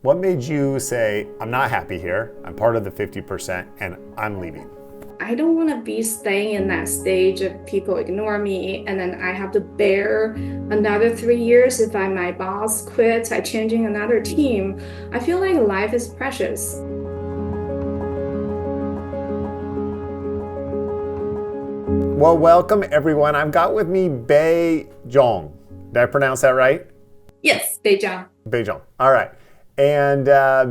What made you say, I'm not happy here, I'm part of the 50%, and I'm leaving? I don't want to be staying in that stage of people ignore me and then I have to bear another 3 years if my boss quits, I changing another team. I feel like life is precious. Well, welcome everyone. I've got with me Bei Zhong. Did I pronounce that right? Yes, Beijing. Bei Zhong. All right. And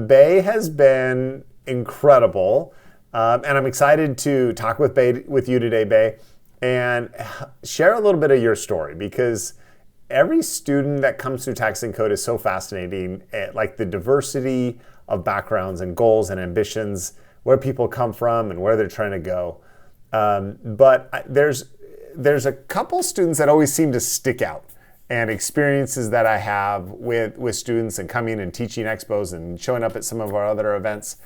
Bei has been incredible. And I'm excited to talk with Bei with you today, Bei, and share a little bit of your story because every student that comes through Tax Lien Code is so fascinating, like the diversity of backgrounds and goals and ambitions, where people come from and where they're trying to go. But there's a couple students that always seem to stick out, and experiences that I have with students and coming and teaching expos and showing up at some of our other events.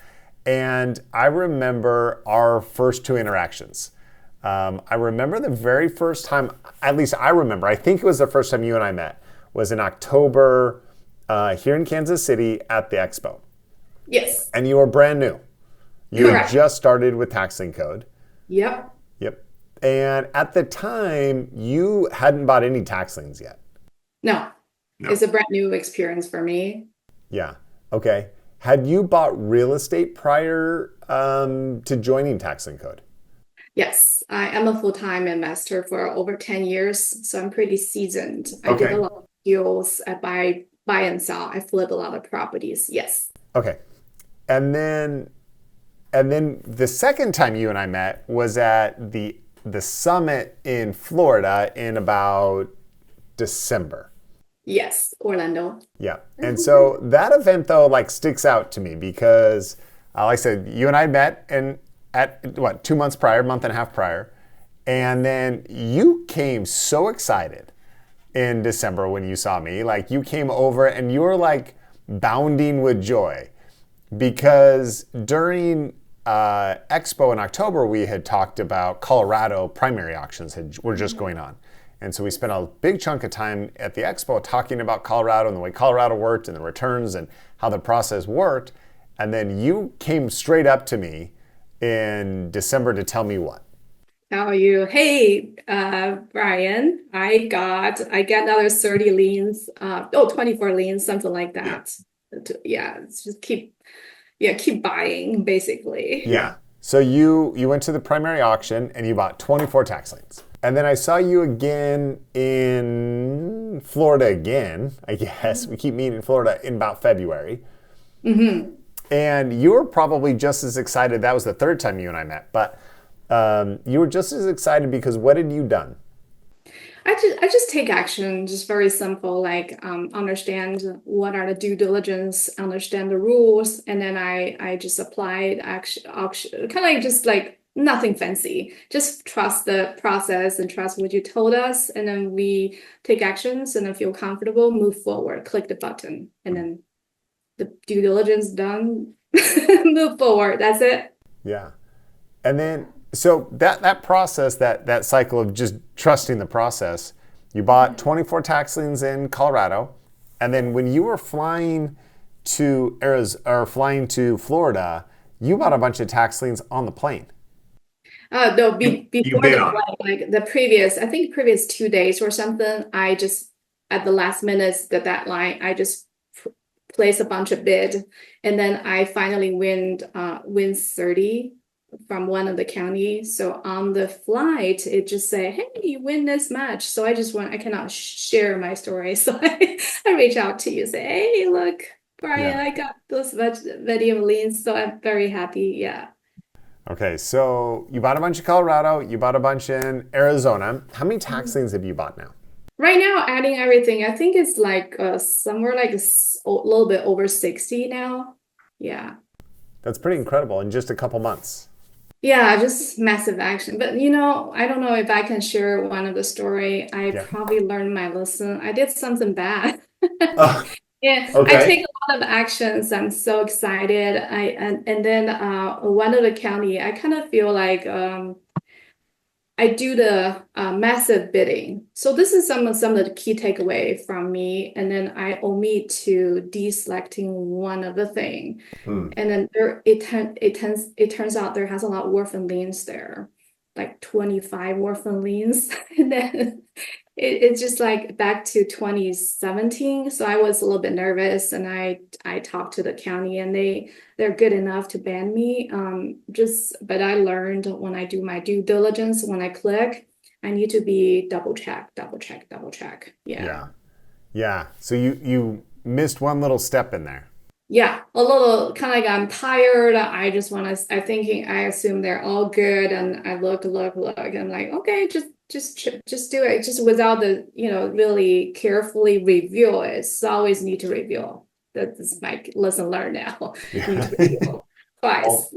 And I remember our first two interactions. I remember the very first time, at least I remember, I think it was the first time you and I met, was in October here in Kansas City at the expo. Yes, And you were brand new. You had correct. just started with Tax Lien Code. Yep. Yep. And at the time, you hadn't bought any tax liens yet. No, No. it's a brand new experience for me. Yeah. Okay. Had you bought real estate prior to joining Tax Lien Code? Yes, I am a full-time investor for over 10 years, so I'm pretty seasoned. I did a Okay. lot of deals. I buy and sell. I flip a lot of properties. Yes. Okay. And then the second time you and I met was at the summit in Florida in about December. Yes, Orlando. Yeah. And so that event though like sticks out to me because like I said, you and I met at what, 2 months prior, month and a half prior. And then you came so excited in December when you saw me. Like you came over and you were like bounding with joy because during Expo in October, we had talked about Colorado primary auctions were just going on. And so we spent a big chunk of time at the Expo talking about Colorado and the way Colorado worked and the returns and how the process worked. And then you came straight up to me in December to tell me what? How are you? Hey, Brian, I got another 30 liens, 24 liens, something like Yeah. that. Yeah, it's just keep buying basically. Yeah. So you went to the primary auction and you bought 24 tax liens. And then I saw you again in Florida again, I guess. We keep meeting in Florida in about February. Hmm. And you were probably just as excited. That was the third time you and I met. But you were just as excited because what had you done? I just take action, just very simple, like understand what are the due diligence, understand the rules, and then I just applied action, kind of like just like nothing fancy. Just trust the process and trust what you told us, and then we take actions and then feel comfortable, move forward, click the button, and then the due diligence done, move forward. That's it. Yeah. And then, so that process, that cycle of just trusting the process, you bought 24 tax liens in Colorado. And then when you were flying to Arizona or flying to Florida, you bought a bunch of tax liens on the plane. No, You before bid the on it. flight, like I think previous 2 days or something, I just at the last minutes, the deadline, I just place a bunch of bid, and then I finally win 30 from one of the county. So on the flight, it just say, "Hey, you win this match." So I cannot share my story, so I reach out to you, say, "Hey, look, Brian, Yeah. I got those video links," so I'm very happy. Yeah. Okay, so you bought a bunch in Colorado, you bought a bunch in Arizona. How many tax liens have you bought now? Right now, adding everything, I think it's like somewhere like a little bit over 60 now. Yeah. That's pretty incredible in just a couple months. Yeah, just massive action. But I don't know if I can share one of the story. I Yeah. probably learned my lesson. I did something bad. Oh, Yeah, I okay. take a lot of actions. I'm so excited. And then one of the county, I kind of feel like I do the massive bidding. So this is some of the key takeaway from me. And then I omit to deselecting one of the thing. Hmm. And then it turns out there has a lot of orphan liens there, like 25 orphan liens. And then it's just like back to 2017. So I was a little bit nervous, and I talked to the county, and they're good enough to ban me. But I learned when I do my due diligence, when I click, I need to be double check, double check, double check. Yeah. Yeah. Yeah. So you missed one little step in there. Yeah, a little kind of like I'm tired. I just want to, I assume they're all good. And I look, and I'm like, okay, just do it. Just without the, really carefully review it. It's always need to review. That's my lesson learned now. Need to Yeah. review twice.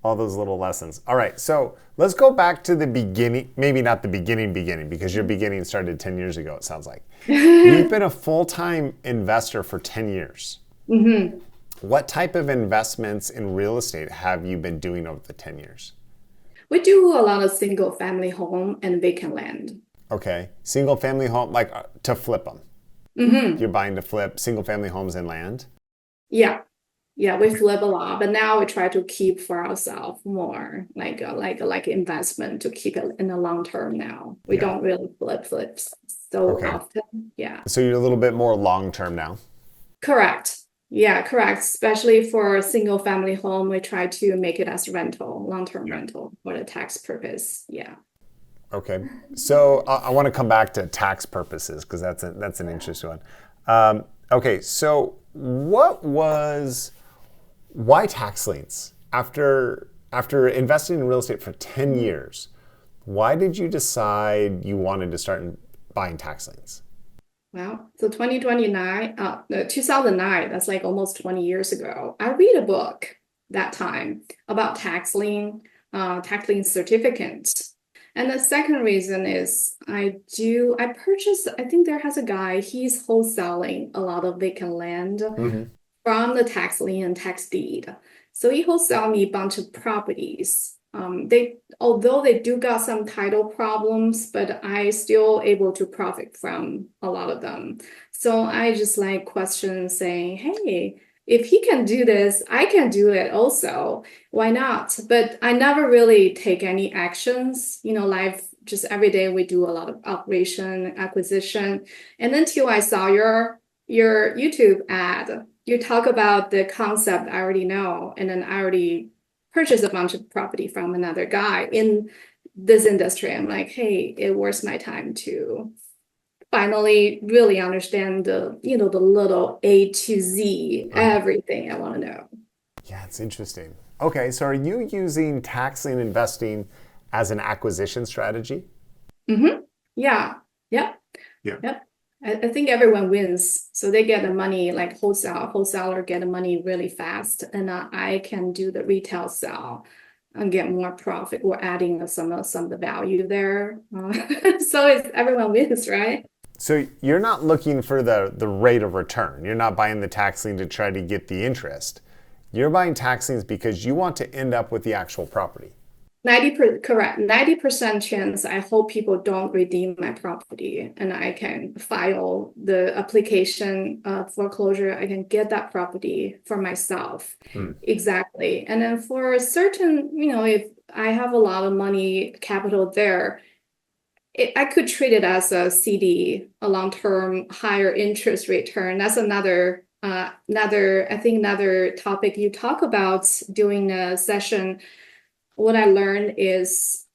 All those little lessons. All right, so let's go back to the beginning. Maybe not the beginning, because your beginning started 10 years ago, it sounds like. You've been a full-time investor for 10 years. hmm What type of investments in real estate have you been doing over the 10 years? We do a lot of single family home and vacant land. Okay, single family home, like to flip them. hmm You're buying to flip single family homes and land? Yeah. Yeah, we flip a lot, but now we try to keep for ourselves more like investment to keep it in the long term now. We Yeah. don't really flip so Okay. often. Yeah. So you're a little bit more long-term now? Correct. Yeah, correct. Especially for a single family home, we try to make it as rental, long-term Yeah. rental for the tax purpose. Yeah. Okay. So I want to come back to tax purposes because that's an interesting one. Okay. So why tax liens? After investing in real estate for 10 years, why did you decide you wanted to start buying tax liens? Well, so 2029, no, 2009, that's like almost 20 years ago. I read a book that time about tax lien certificates. And the second reason is I purchased, I think there has a guy, he's wholesaling a lot of vacant land Mm-hmm. from the tax lien and tax deed. So he wholesale me a bunch of properties. Although they do got some title problems, but I still able to profit from a lot of them. So I just like question saying, hey, if he can do this, I can do it also. Why not? But I never really take any actions. Life just every day we do a lot of operation acquisition. And until I saw your YouTube ad, you talk about the concept I already know, and then I already purchased a bunch of property from another guy in this industry. I'm like, hey, it worth my time to finally really understand the little A to Z, Right. everything I want to know. Yeah, it's interesting. Okay, so are you using tax lien investing as an acquisition strategy? hmm Yeah. Yep. Yeah. Yep. I think everyone wins. So they get the money like wholesaler get the money really fast, and I can do the retail sell and get more profit or adding some of the value there. So everyone wins, right? So you're not looking for the rate of return. You're not buying the tax lien to try to get the interest. You're buying tax liens because you want to end up with the actual property. 90%, correct. 90% chance I hope people don't redeem my property, and I can file the application foreclosure. I can get that property for myself. Hmm. Exactly. And then for a certain, if I have a lot of money capital there, I could treat it as a CD, a long-term higher interest return. That's another topic you talk about during the session. What I learned is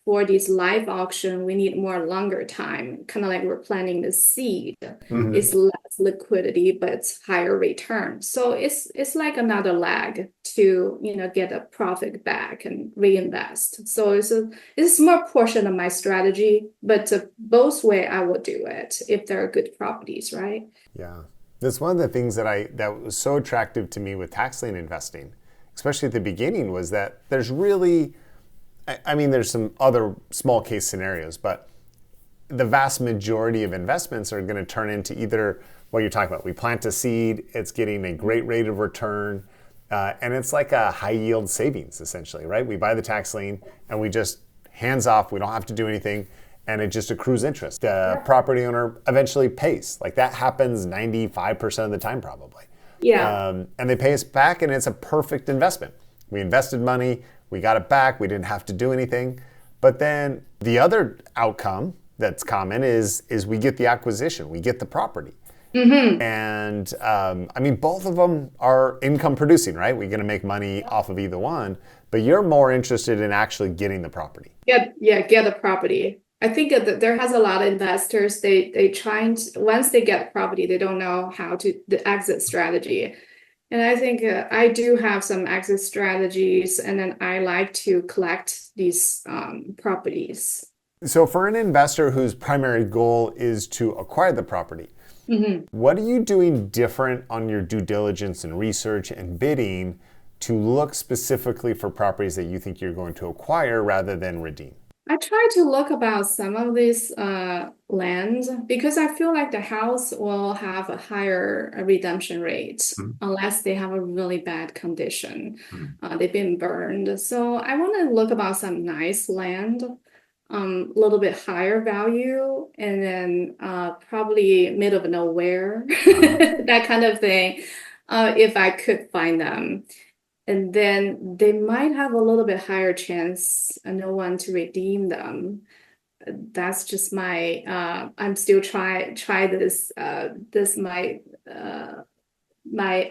for these live auction, we need more longer time, kind of like we're planting the seed. Mhm. It's less liquidity, but it's higher return. So it's like another lag to get a profit back and reinvest. So it's a small portion of my strategy, but both way I would do it if there are good properties, right? Yeah. That's one of the things that was so attractive to me with tax lien investing, especially at the beginning, was that there's really, I mean, there's some other small case scenarios, but the vast majority of investments are going to turn into either what you're talking about. We plant a seed, it's getting a great rate of return, and it's like a high yield savings essentially, right? We buy the tax lien and we just hands off, we don't have to do anything, and it just accrues interest. The Yeah. property owner eventually pays. Like that happens 95% of the time probably. Yeah. And they pay us back, and it's a perfect investment. We invested money, we got it back, we didn't have to do anything. But then the other outcome that's common is we get the acquisition, we get the property. And I mean, both of them are income producing, right? We're going to make money off of either one, but you're more interested in actually getting the property. Get the property. I think that there has a lot of investors. They trying to, once they get property, they don't know how to the exit strategy. And I think I do have some exit strategies, and then I like to collect these properties. So for an investor whose primary goal is to acquire the property, what are you doing different on your due diligence and research and bidding to look specifically for properties that you think you're going to acquire rather than redeem? I try to look about some of these lands because I feel like the house will have a higher redemption rate unless they have a really bad condition. They've been burned. So I want to look about some nice land, a little bit higher value, and then probably middle of nowhere, that kind of thing, if I could find them. And then they might have a little bit higher chance no one to redeem them. That's just my I'm still try this my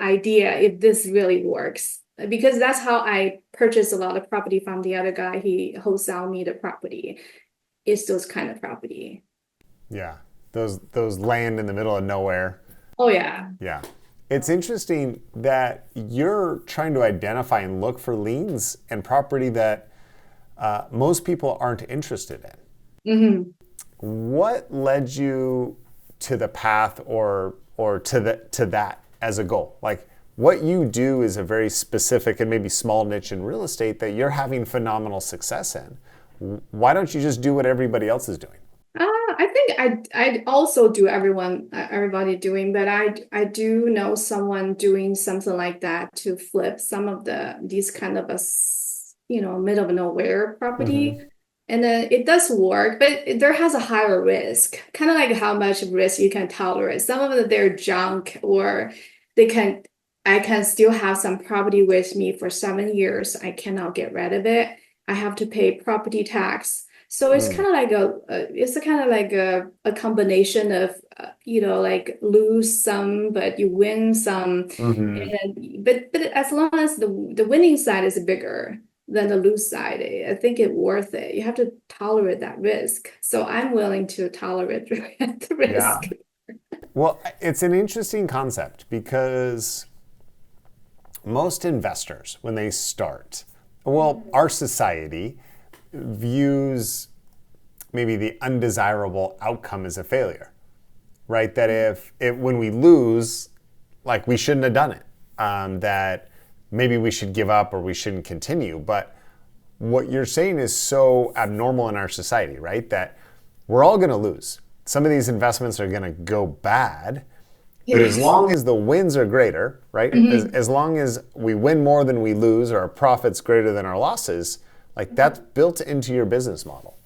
idea if this really works, because that's how I purchased a lot of property from the other guy. He wholesale me the property. It's those kind of property. Yeah, those land in the middle of nowhere. Oh yeah. Yeah. It's interesting that you're trying to identify and look for liens and property that most people aren't interested in. What led you to the path or to that as a goal? Like what you do is a very specific and maybe small niche in real estate that you're having phenomenal success in. Why don't you just do what everybody else is doing? I think I also do everybody doing, but I do know someone doing something like that to flip some of these kind of middle of nowhere property. And then it does work, but there has a higher risk, kind of like how much risk you can tolerate. Some of them, they're junk, or I can still have some property with me for 7 years. I cannot get rid of it. I have to pay property tax. So it's kind of like a combination of like lose some but you win some, and but as long as the winning side is bigger than the lose side, I think it's worth it. You have to tolerate that risk. So I'm willing to tolerate the risk. Well, it's an interesting concept because most investors, when they start, our society views maybe the undesirable outcome as a failure, right? That if when we lose, like we shouldn't have done it, that maybe we should give up or we shouldn't continue. But what you're saying is so abnormal in our society, right? That we're all going to lose. Some of these investments are going to go bad, but as long as the wins are greater, right? As long as we win more than we lose, or our profits greater than our losses, like that's built into your business model.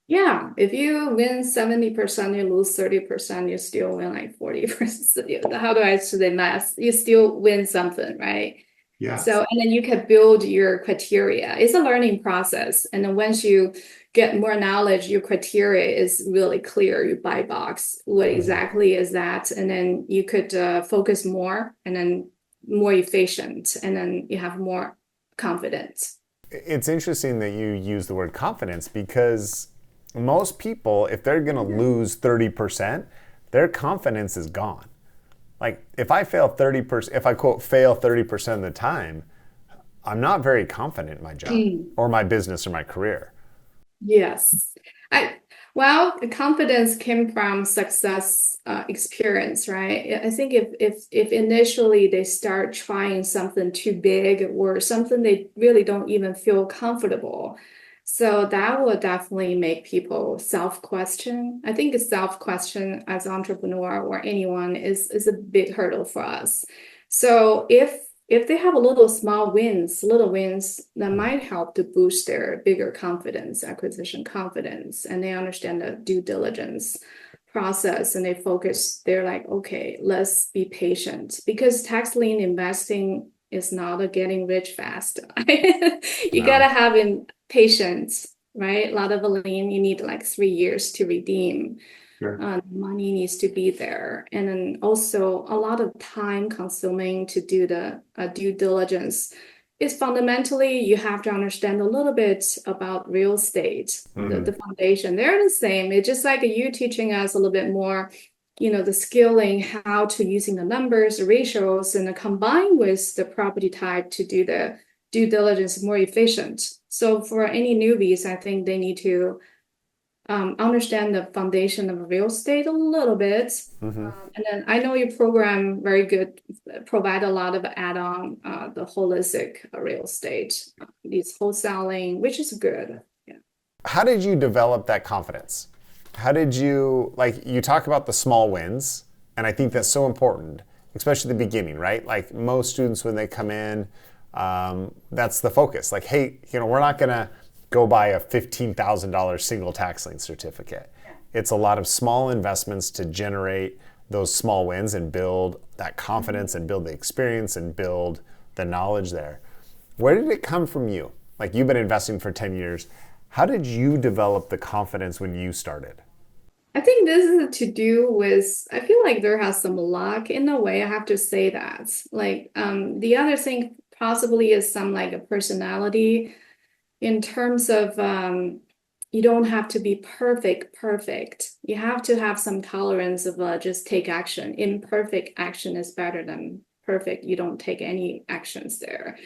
Yeah, if you win 70%, you lose 30%, you still win like 40%. How do I say the math? You still win something, right? Yeah. So, and then you can build your criteria. It's a learning process. And then once you get more knowledge, your criteria is really clear. You buy box, what exactly is that? And then you could focus more and then more efficient, and then you have more confidence. It's interesting that you use the word confidence because most people, if they're going to lose 30%, their confidence is gone. Like if I fail 30%, if I quote fail 30% of the time, I'm not very confident in my job or my business or my career. Yes. Well, the confidence came from success experience, right? I think if initially they start trying something too big or something they really don't even feel comfortable, so that will definitely make people self-question. I think a self-question as entrepreneur or anyone is a big hurdle for us. So if if they have a little wins that might help to boost their bigger confidence, acquisition confidence, and they understand the due diligence process and they're like, okay, let's be patient because tax lien investing is not a getting rich fast. You No. gotta have patience, right? A lot of a lien, you need like 3 years to redeem. Sure. Money needs to be there. And then also a lot of time consuming to do the due diligence is fundamentally you have to understand a little bit about real estate, the foundation. They're the same. It's just like you teaching us a little bit more, the skilling, how to using the numbers, the ratios, and combine with the property type to do the due diligence more efficient. So for any newbies, I think they need to understand the foundation of real estate a little bit. And then I know your program very good, provide a lot of add-on, the holistic real estate, these wholesaling, which is good. Yeah. How did you develop that confidence? How did you, like, you talk about the small wins, and I think that's so important, especially at the beginning, right? Like most students when they come in, that's the focus. Like, hey, we're not going to go buy a $15,000 single tax lien certificate. Yeah. It's a lot of small investments to generate those small wins and build that confidence and build the experience and build the knowledge there. Where did it come from you? Like you've been investing for 10 years. How did you develop the confidence when you started? I think this is to do with, I feel like there has some luck in a way. I have to say that. Like the other thing possibly is some like a personality in terms of you don't have to be perfect. You have to have some tolerance of just take action. Imperfect action is better than perfect. You don't take any actions there.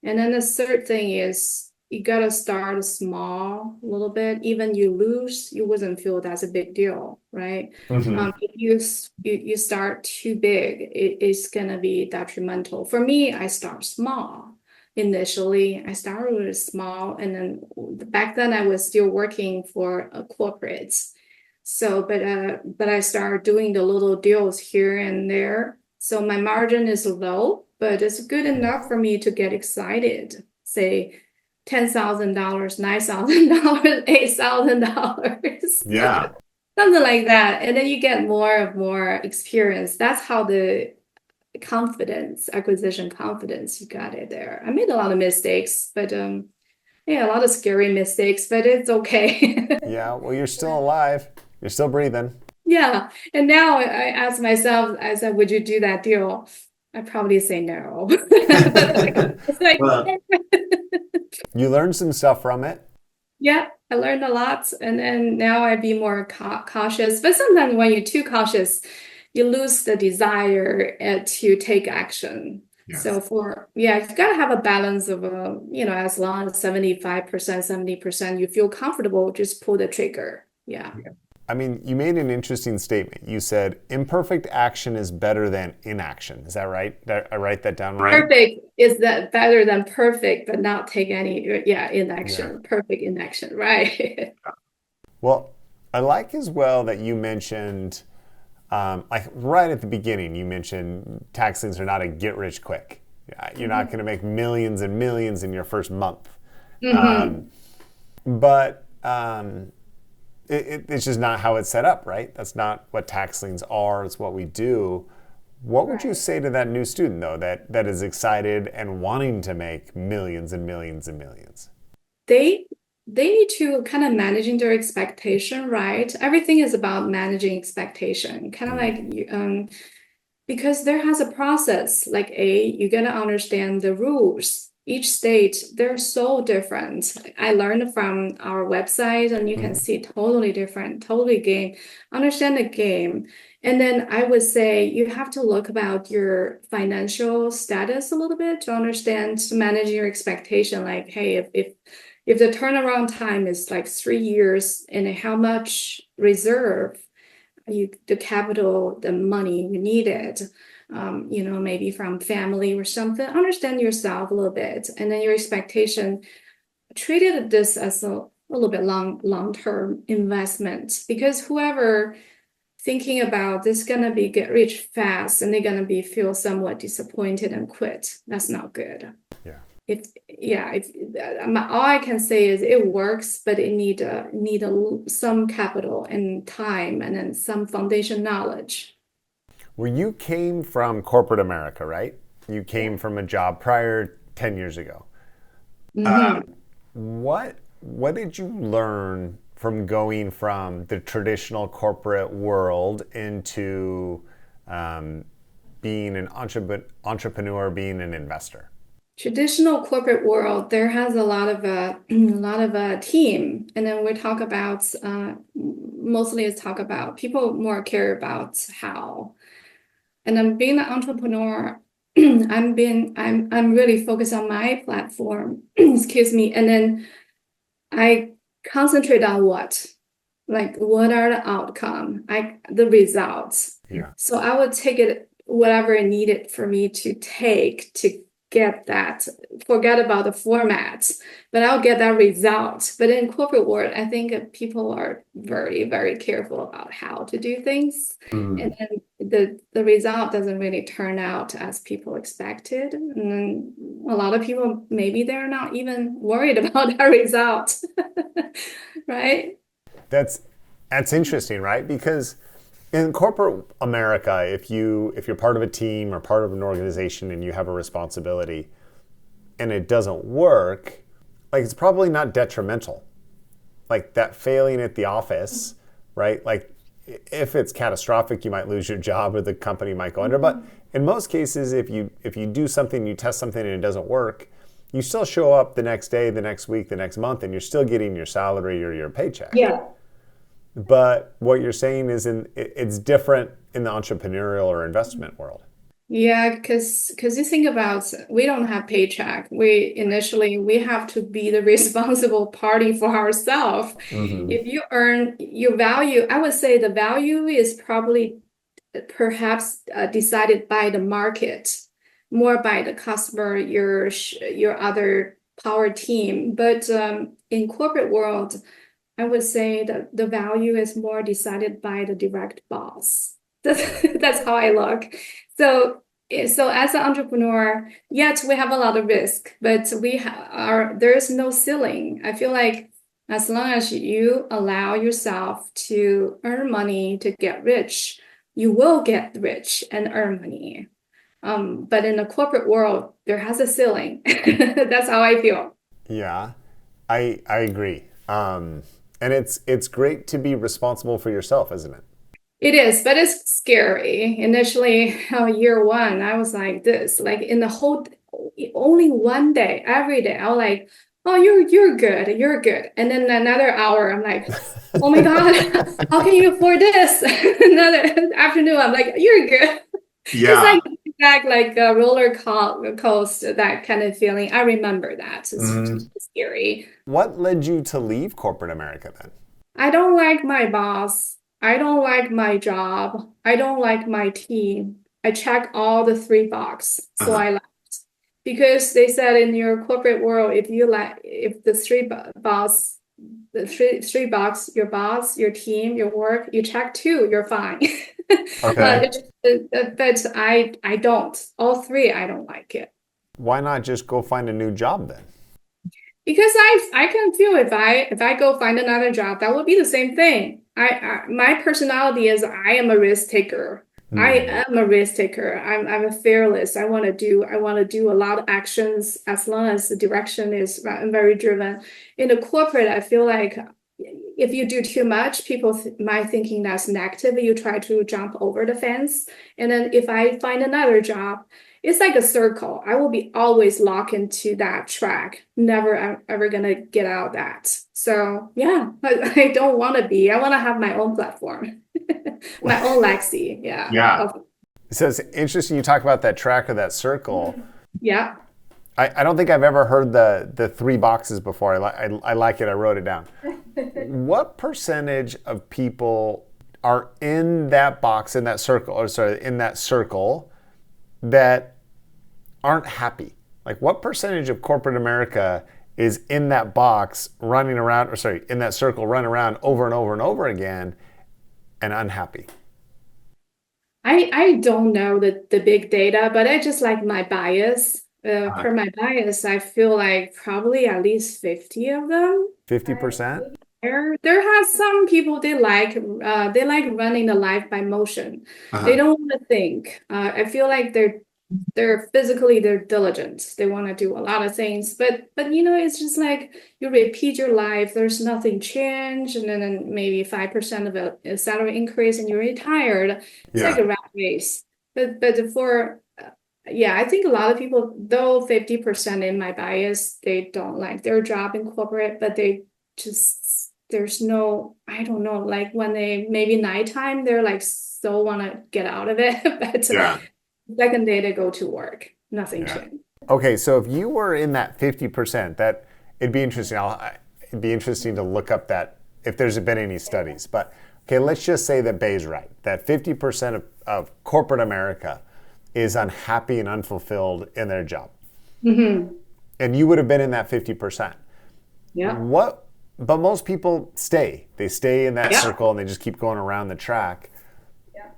And then the third thing is you gotta start small a little bit. Even you lose, you wouldn't feel that's a big deal, right? If you start too big, it's gonna be detrimental. For me, I start small. Initially, I started with small, and then back then I was still working for corporates. So, but I started doing the little deals here and there. So my margin is low, but it's good enough for me to get excited. Say $10,000, $9,000, $8,000. Yeah. Something like that. And then you get more experience. That's how the acquisition confidence, you got it there. I made a lot of mistakes, but yeah, a lot of scary mistakes, but it's okay. Yeah, well, you're still alive. You're still breathing. Yeah. And now I ask myself, I said, would you do that deal? I'd probably say no. It's like, Well, you learned some stuff from it. yeah, I learned a lot. And then now I'd be more cautious. But sometimes when you're too cautious, you lose the desire to take action. Yes. So you've got to have a balance of, as long as 75%, 70%, you feel comfortable, just pull the trigger. Yeah. I mean, you made an interesting statement. You said imperfect action is better than inaction. Is that right? Did I write that down right? Perfect is that better than perfect, but not take any, inaction. Yeah. Perfect inaction, right? Well, I like as well that you mentioned, like right at the beginning, you mentioned tax liens are not a get rich quick. You're not going to make millions and millions in your first month. But it's just not how it's set up, right? That's not what tax liens are. It's what we do. What would you say to that new student, though, that is excited and wanting to make millions and millions and millions? They need to kind of managing their expectation, right? Everything is about managing expectation, kind of like because there has a process. Like you gotta understand the rules. Each state, they're so different. I learned from our website, and you can see totally different, understand the game. And then I would say you have to look about your financial status a little bit to understand, to manage your expectation. Like, hey, if the turnaround time is like 3 years, and how much reserve the capital, the money you needed, maybe from family or something, understand yourself a little bit, and then your expectation, treated this as a little bit long-term investment, because whoever thinking about this gonna be get rich fast and they're gonna be feel somewhat disappointed and quit. That's not good. Yeah. All I can say is it works, but it need some capital and time and then some foundation knowledge. Well, you came from corporate America, right? You came from a job prior 10 years ago. Mm-hmm. What did you learn from going from the traditional corporate world into being an entrepreneur, being an investor? Traditional corporate world, there has a lot of a team, and then we talk about mostly it's talk about people more care about how. And then being an entrepreneur, I'm really focused on my platform, excuse me, and then I concentrate on what are the outcome, the results. Yeah. So I would take it whatever it needed for me to take to get that, forget about the format, but I'll get that result. But in corporate world, I think people are very, very careful about how to do things. And then the result doesn't really turn out as people expected. And a lot of people, maybe they're not even worried about that result, right? That's interesting, right? Because in corporate America, if you're part of a team or part of an organization and you have a responsibility and it doesn't work, like it's probably not detrimental. Like that failing at the office, right? Like if it's catastrophic, you might lose your job or the company might go under. But in most cases, if you do something, you test something and it doesn't work, you still show up the next day, the next week, the next month, and you're still getting your salary or your paycheck. Yeah. But what you're saying is it's different in the entrepreneurial or investment world. Yeah, because you think about we don't have paycheck. We have to be the responsible party for ourselves. If you earn your value, I would say the value is probably perhaps decided by the market, more by the customer, your other power team. But in corporate world, I would say that the value is more decided by the direct boss. That's how I look. So as an entrepreneur, yes, we have a lot of risk, but there is no ceiling. I feel like as long as you allow yourself to earn money to get rich, you will get rich and earn money. But in the corporate world, there has a ceiling. That's how I feel. Yeah, I agree. And it's great to be responsible for yourself, isn't it? It is, but it's scary. Initially, year one, I was like this, like in the whole, only one day, every day, I was like, oh, you're good, you're good. And then another hour, I'm like, oh my God, how can you afford this? Another afternoon, I'm like, you're good. Yeah. It's like a roller coaster, that kind of feeling. I remember that. It's scary. What led you to leave corporate America then? I don't like my boss. I don't like my job. I don't like my team. I check all the three boxes, so I left. Because they said in your corporate world, if the three box, your boss, your team, your work, you check two, you're fine. Okay. But I don't. All three, I don't like it. Why not just go find a new job then? Because I can feel if I go find another job, that would be the same thing. My personality is I am a risk taker. I am a risk taker. I'm a fearless. I want to do a lot of actions as long as the direction is very driven. In the corporate, I feel like if you do too much, people might thinking that's negative. You try to jump over the fence, and then if I find another job, it's like a circle. I will be always locked into that track, never ever gonna get out of that. So yeah, I don't want to be. I want to have my own platform, my own legacy. Yeah. Yeah. So it's interesting you talk about that track or that circle. Yeah. I don't think I've ever heard the three boxes before. I like it. I wrote it down. What percentage of people are in that box, in that circle, in that circle that aren't happy? Like what percentage of corporate America is in that box running around, in that circle running around over and over and over again and unhappy? I don't know the big data, but I just like my bias. Per my bias, I feel like probably at least 50 of them. 50%? There has some people they like running the life by motion. They Uh-huh. don't want to think. I feel like they're diligent. They want to do a lot of things, but it's just like you repeat your life. There's nothing changed, and then maybe 5% of a salary increase, and you're retired. It's like Yeah. a rat race. But for yeah, I think a lot of people, though 50% in my bias, they don't like their job in corporate, but they just there's no, I don't know, like when they maybe nighttime, they're like so want to get out of it, but Yeah. second day they go to work, nothing Yeah. changed. Okay, so if you were in that 50%, that it'd be interesting. It'd be interesting to look up that if there's been any studies. But okay, let's just say that Bay's right. That 50% of corporate America is unhappy and unfulfilled in their job. Hmm. And you would have been in that 50%. Yeah. What but most people stay. They stay in that Yeah. circle and they just keep going around the track. Yeah.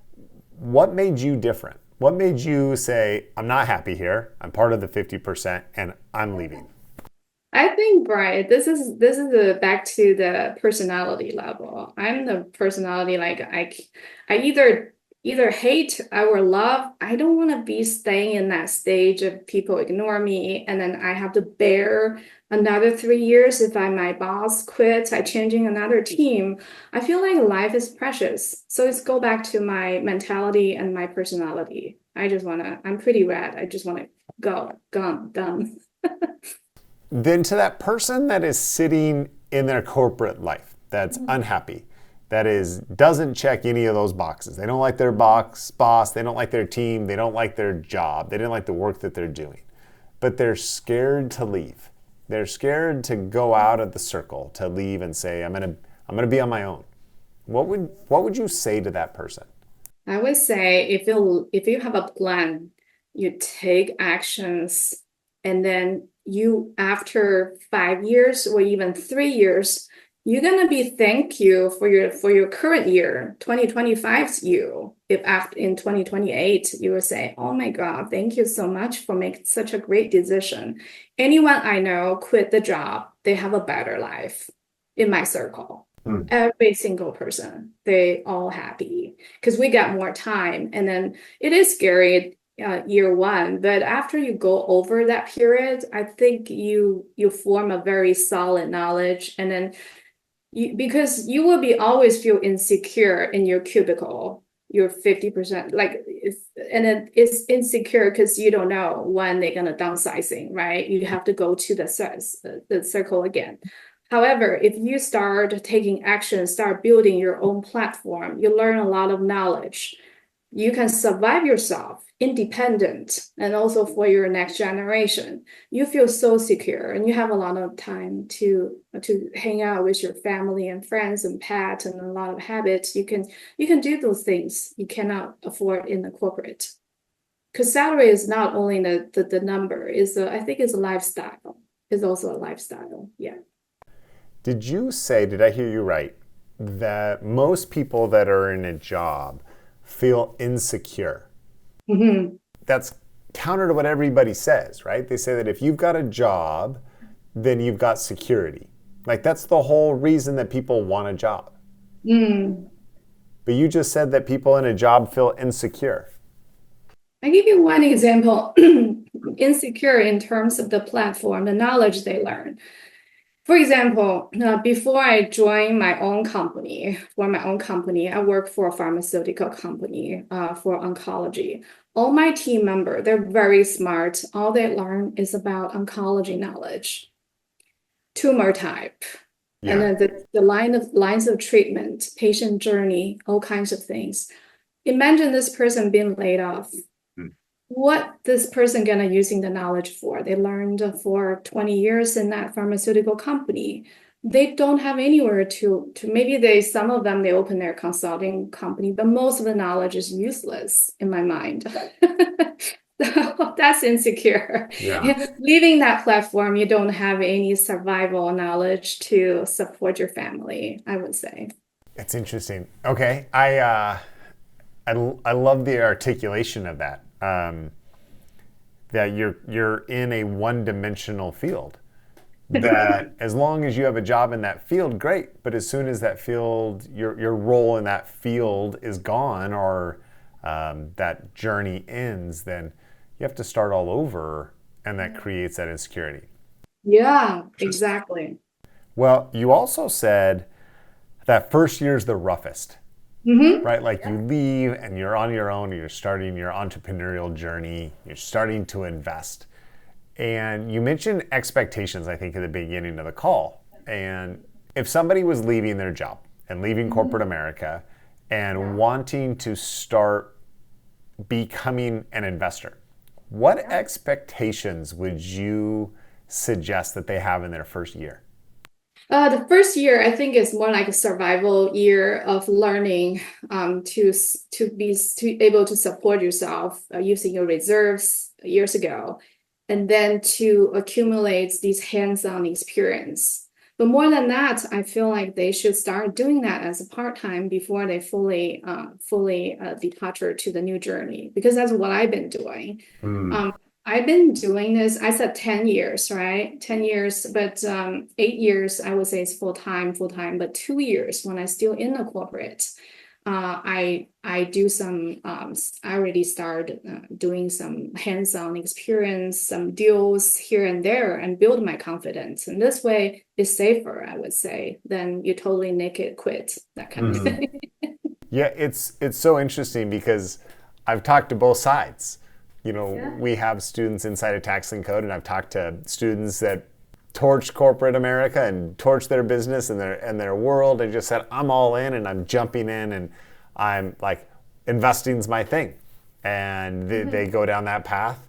What made you different? What made you say, I'm not happy here, I'm part of the 50%, and I'm leaving? I think, Brian, this is back to the personality level. I'm the personality like I either hate or love. I don't want to be staying in that stage of people ignore me, and then I have to bear another 3 years if my boss quits, I changing another team. I feel like life is precious. So it's go back to my mentality and my personality. I'm pretty rad. I just want to go, gone, done. Then to that person that is sitting in their corporate life, that's unhappy, that is doesn't check any of those boxes. They don't like their boss, they don't like their team, they don't like their job, they didn't like the work that they're doing. But they're scared to leave. They're scared to go out of the circle, to leave and say, I'm gonna be on my own. What would you say to that person? I would say if you have a plan, you take actions, and then you after 5 years or even 3 years, you're gonna be thank you for your current year, 2025's you. If after in 2028, you will say, "Oh my God, thank you so much for making such a great decision." Anyone I know quit the job, they have a better life in my circle. Hmm. Every single person, they all happy because we got more time. And then it is scary year one, but after you go over that period, I think you form a very solid knowledge, and then because you will be always feel insecure in your cubicle. You're 50% like and then it's insecure because you don't know when they're gonna downsizing, right? You have to go to the circle again. However, if you start taking action, start building your own platform, you learn a lot of knowledge. You can survive yourself, independent, and also for your next generation. You feel so secure, and you have a lot of time to hang out with your family and friends and pets and a lot of habits. You can do those things you cannot afford in the corporate. Because salary is not only the number, I think it's a lifestyle. It's also a lifestyle. Yeah. Did I hear you right, that most people that are in a job feel insecure? Mhm. That's counter to what everybody says, right? They say that if you've got a job, then you've got security. Like that's the whole reason that people want a job. Mm. But you just said that people in a job feel insecure. I give you one example. Insecure in terms of the platform, the knowledge they learn. For example, before I joined my own company, I work for a pharmaceutical company for oncology. All my team members, they're very smart. All they learn is about oncology knowledge, tumor type, and Yeah. then the lines of treatment, patient journey, all kinds of things. Imagine this person being laid off. What this person gonna using the knowledge for? They learned for 20 years in that pharmaceutical company. They don't have anywhere to maybe some of them they open their consulting company, but most of the knowledge is useless in my mind. So that's insecure. Yeah. Leaving that platform, you don't have any survival knowledge to support your family, I would say. It's interesting. Okay. I love the articulation of that. That you're in a one-dimensional field. That as long as you have a job in that field, great. But as soon as that field, your role in that field is gone, or that journey ends, then you have to start all over, and that creates that insecurity. Yeah, exactly. Well, you also said that first year is the roughest, Mm-hmm. right? Like you leave and you're on your own, you're starting your entrepreneurial journey, you're starting to invest. And you mentioned expectations, I think, at the beginning of the call. And if somebody was leaving their job and leaving corporate America and wanting to start becoming an investor, what expectations would you suggest that they have in their first year? The first year, I think, is more like a survival year of learning to be able to support yourself using your reserves years ago, and then to accumulate these hands-on experience. But more than that, I feel like they should start doing that as a part-time before they fully departure to the new journey, because that's what I've been doing. Mm. Um, I've been doing this, I said 10 years, right? 10 years, but 8 years, I would say it's full time, but 2 years when I still in the corporate, I do some, I already started doing some hands-on experience, some deals here and there, and build my confidence. And this way is safer, I would say, than you totally naked quit, that kind of Mhm. thing. Yeah, it's so interesting because I've talked to both sides. Yeah. We have students inside of Tax Lien Code, and I've talked to students that torched corporate America and torched their business and their world, and just said, I'm all in and I'm jumping in and I'm like, investing's my thing. And they go down that path.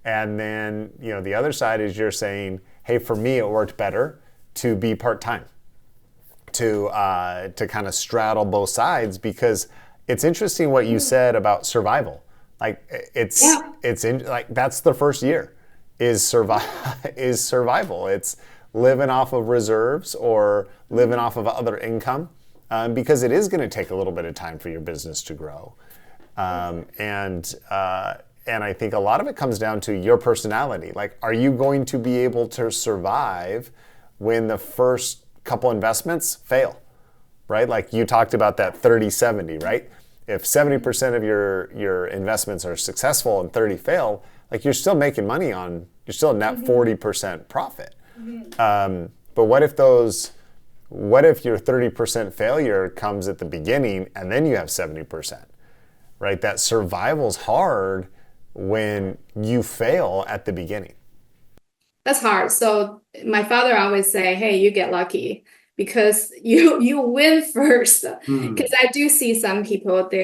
And then, the other side is you're saying, hey, for me, it worked better to be part-time, to kind of straddle both sides, because it's interesting what you said about survival. Like Yeah. like that's the first year is survival. It's living off of reserves or living off of other income, because it is going to take a little bit of time for your business to grow. And I think a lot of it comes down to your personality. Like, are you going to be able to survive when the first couple investments fail, right? Like you talked about that 30-70, right? If 70% of your investments are successful and 30 fail, like you're still making money you're still net 40% profit. But what if your 30% failure comes at the beginning and then you have 70%, right? That survival's hard when you fail at the beginning. That's hard. So my father always say, "Hey, you get lucky because you win first." Hmm. Because I do see some people they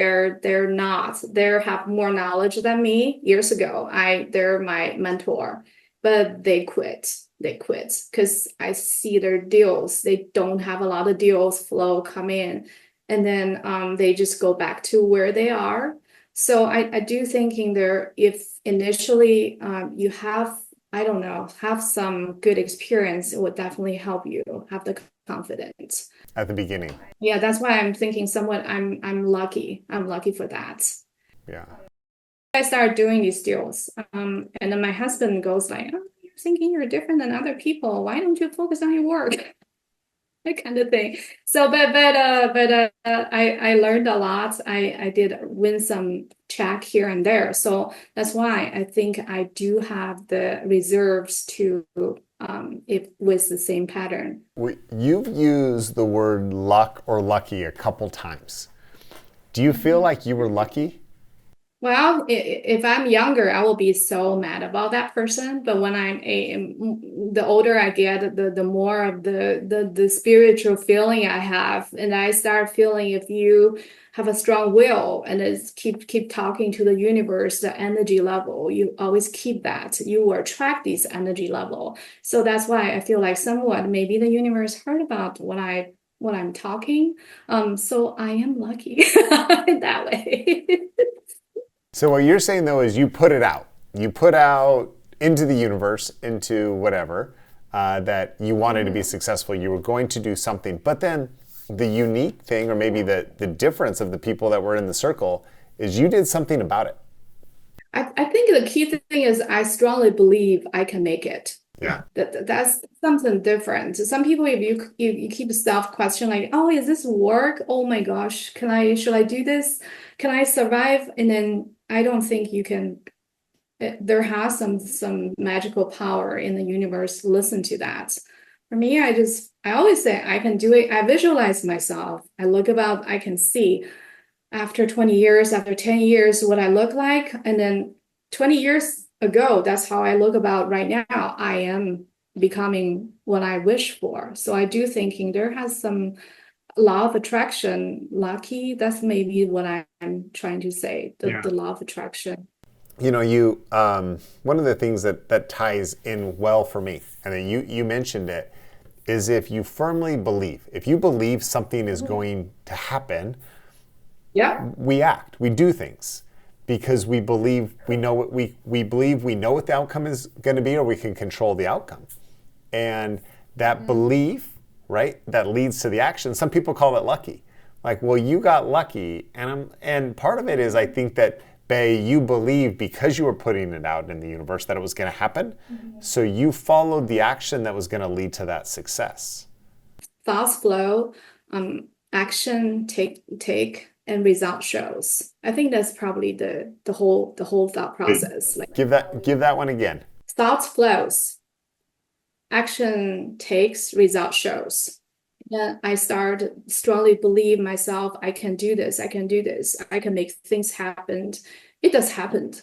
have more knowledge than me years ago. They're my mentor, but they quit. They quit because I see their deals. They don't have a lot of deals flow come in, and then they just go back to where they are. So I do thinking there, if initially you have, I don't know, have some good experience, it would definitely help you have the confidence. At the beginning. Yeah, that's why I'm thinking somewhat I'm lucky. I'm lucky for that. Yeah. I started doing these deals. And then my husband goes like, "Oh, you're thinking you're different than other people. Why don't you focus on your work?" That kind of thing. So, I learned a lot. I did win some check here and there. So that's why I think I do have the reserves to if with the same pattern. You've used the word luck or lucky a couple times. Do you feel like you were lucky? Well, if I'm younger, I will be so mad about that person. But when the older I get, the more of the spiritual feeling I have, and I start feeling if you have a strong will and it's keep talking to the universe, the energy level, you always keep that. You will attract this energy level. So that's why I feel like somewhat maybe the universe heard about what I'm talking. So I am lucky in that way. So what you're saying though is you put it out. You put out into the universe, into whatever, that you wanted to be successful. You were going to do something. But then the unique thing, or maybe the difference of the people that were in the circle, is you did something about it. I think the key thing is I strongly believe I can make it. Yeah. That's something different. Some people, if you keep self-question like, oh, is this work? Oh my gosh, should I do this? Can I survive? And then I don't think you can. There has some magical power in the universe. Listen to that. For me, I always say I can do it. I visualize myself. I can see after 20 years, after 10 years, what I look like. And then 20 years ago, that's how I look about right now. I am becoming what I wish for. So I do thinking there has some law of attraction, lucky. That's maybe what I'm trying to say, the law of attraction. You one of the things that ties in well for me, and then you mentioned it, is if you firmly believe, if you believe something is going to happen, Yeah. we act, we do things because we believe we know what we believe we know what the outcome is going to be, or we can control the outcome. And that belief, right, that leads to the action. Some people call it lucky. Like, well, you got lucky, and part of it is I think that Bei, you believe because you were putting it out in the universe that it was going to happen. So you followed the action that was going to lead to that success. Thoughts flow, action take and result shows. I think that's probably the whole thought process. Like Give that one again. thoughts flows, action takes, result shows. Then I start strongly believe myself, I can do this, I can do this, I can make things happen. It does happen.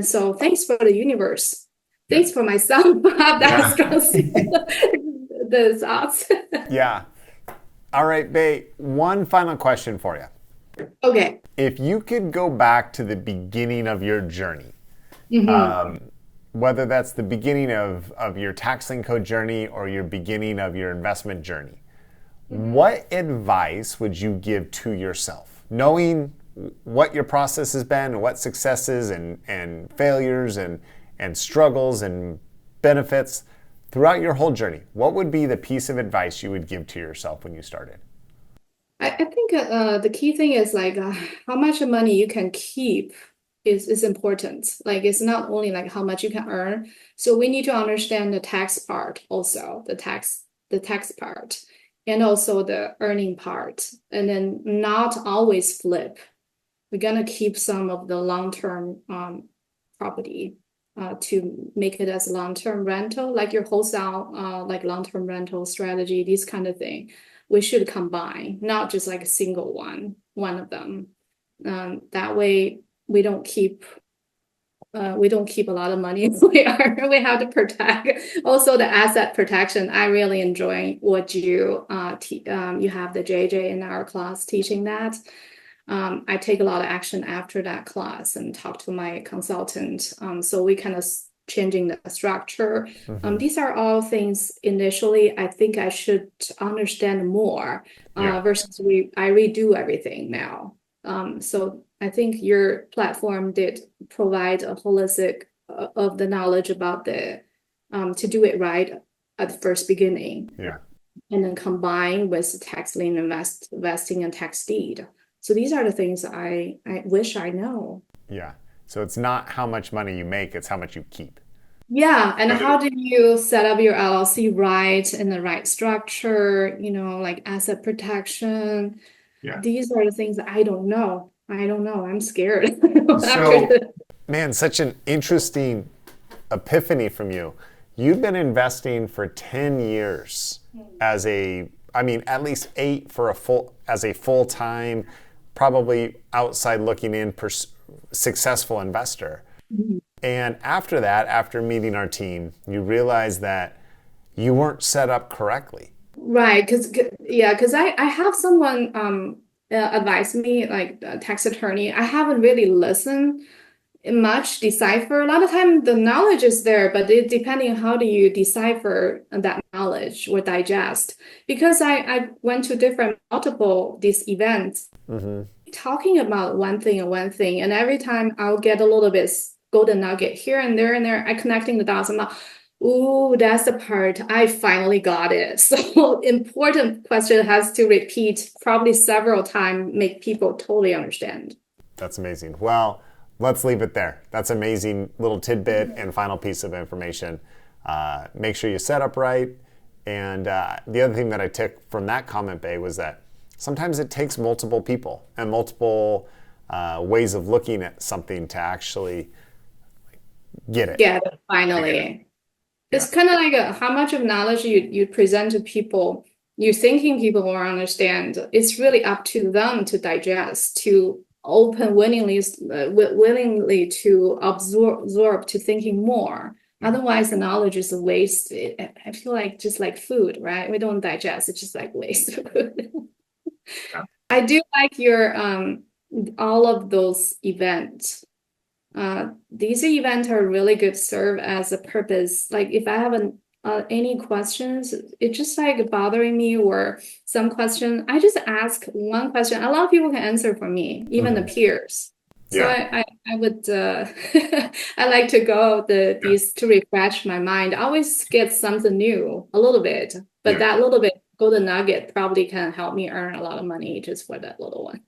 So thanks for the universe. Thanks for myself to have that strong the thoughts. Yeah. All right, Bei, one final question for you. Okay. If you could go back to the beginning of your journey, whether that's the beginning of your Tax Lien Code journey or your beginning of your investment journey, what advice would you give to yourself, knowing what your process has been, what successes and failures and struggles and benefits throughout your whole journey? What would be the piece of advice you would give to yourself when you started? I think the key thing is like how much money you can keep is important. Like it's not only like how much you can earn. So we need to understand the tax part also, the tax part, and also the earning part, and then not always flip. We're gonna keep some of the long-term property to make it as long-term rental, like your wholesale, like long-term rental strategy, these kind of thing. We should combine, not just like a single one of them. That way we don't keep a lot of money. We have to protect also the asset protection. I really enjoy what you have the JJ in our class teaching that. I take a lot of action after that class and talk to my consultant. So we kind of changing the structure. These are all things initially I think I should understand more versus I redo everything now. So I think your platform did provide a holistic of the knowledge about the to do it right at the first beginning. Yeah. And then combine with tax lien investing and tax deed. So these are the things I wish I know. Yeah. So it's not how much money you make, it's how much you keep. Yeah. And how do you set up your LLC right in the right structure, like asset protection? Yeah. These are the things that I don't know. I'm scared. So, man, such an interesting epiphany from you. You've been investing for 10 years as at least 8 as a full-time, probably outside looking in successful investor. And after that, after meeting our team, you realized that you weren't set up correctly. Right, because I have someone advise me, like a tax attorney. I haven't really listened much, decipher. A lot of time the knowledge is there, but depending on how do you decipher that knowledge or digest. Because I went to multiple these events, talking about one thing, and every time I'll get a little bit golden nugget here and there, I connecting the dots. I'm like, ooh, that's the part I finally got it. So important question has to repeat probably several times, make people totally understand. That's amazing. Well, let's leave it there. That's amazing little tidbit and final piece of information. Make sure you set up right. And the other thing that I took from that comment, Bay, was that sometimes it takes multiple people and multiple ways of looking at something to actually get it. Yeah, finally. It's kind of like how much of knowledge you present to people, you're thinking people will understand. It's really up to them to digest, to open willingly to absorb, to thinking more. Otherwise, the knowledge is a waste. I feel like just like food, right? We don't digest. It's just like waste of food. Yeah. I do like your all of those events. These events are really good, serve as a purpose. Like if I have any questions, it's just like bothering me or some question, I just ask one question. A lot of people can answer for me, even the peers. So Yeah. I would I like to go these to refresh my mind. I always get something new a little bit, but Yeah. that little bit golden nugget probably can help me earn a lot of money just for that little one.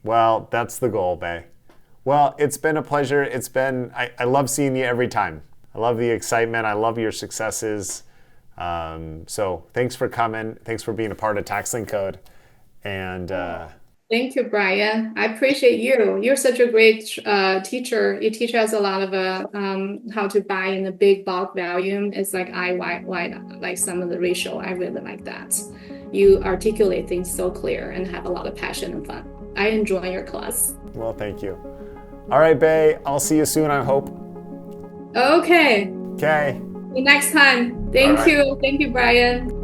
Well, that's the goal, Bay. Well, it's been a pleasure. I love seeing you every time. I love the excitement. I love your successes. So thanks for coming. Thanks for being a part of Tax Lien Code. And Thank you, Brian. I appreciate you. You're such a great teacher. You teach us a lot of how to buy in a big bulk volume. It's like like some of the ratio. I really like that. You articulate things so clear and have a lot of passion and fun. I enjoy your class. well, thank you. All right, Bay. I'll see you soon, I hope. Okay. Okay. See you next time. Thank All right. you. Thank you, Brian.